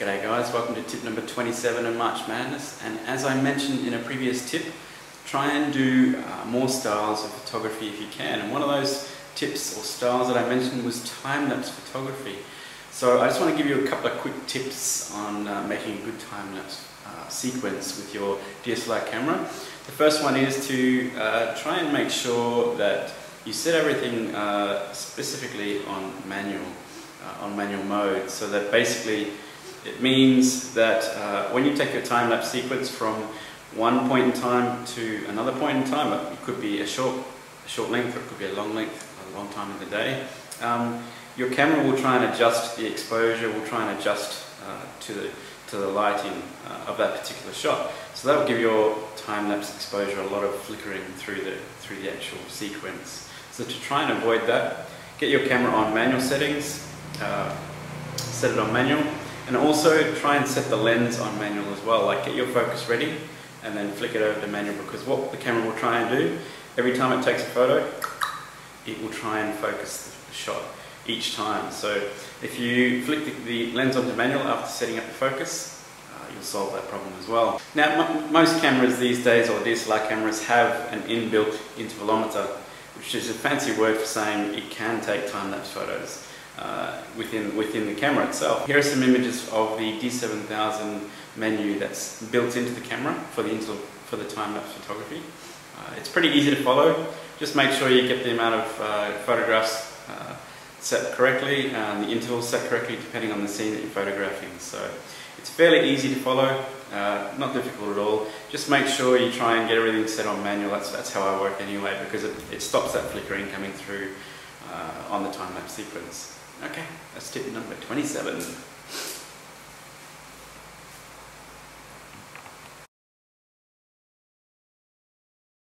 G'day guys, welcome to tip number 27 of March Madness, and as I mentioned in a previous tip, try and do more styles of photography if you can, and one of those tips or styles that I mentioned was time-lapse photography. So I just want to give you a couple of quick tips on making a good time-lapse sequence with your DSLR camera. The first one is to try and make sure that you set everything specifically on manual mode, so that basically it means that when you take your time-lapse sequence from one point in time to another point in time, it could be a short length or it could be a long length, a long time of the day, your camera will try and adjust the exposure, will try and adjust to the lighting of that particular shot. So that will give your time-lapse exposure a lot of flickering through the actual sequence. So to try and avoid that, get your camera on manual settings, set it on manual, and also try and set the lens on manual as well. Like, get your focus ready and then flick it over to manual, because what the camera will try and do, every time it takes a photo, it will try and focus the shot each time. So if you flick the lens onto manual after setting up the focus, you'll solve that problem as well. Now, most cameras these days, or DSLR cameras, have an inbuilt intervelometer, which is a fancy word for saying it can take time-lapse photos within the camera itself. Here are some images of the D7000 menu that's built into the camera for the time-lapse photography. It's pretty easy to follow. Just make sure you get the amount of photographs set correctly, the intervals set correctly depending on the scene that you're photographing. So it's fairly easy to follow, not difficult at all. Just make sure you try and get everything set on manual. That's how I work anyway, because it stops that flickering coming through on the time-lapse sequence. Okay, that's tip number 27.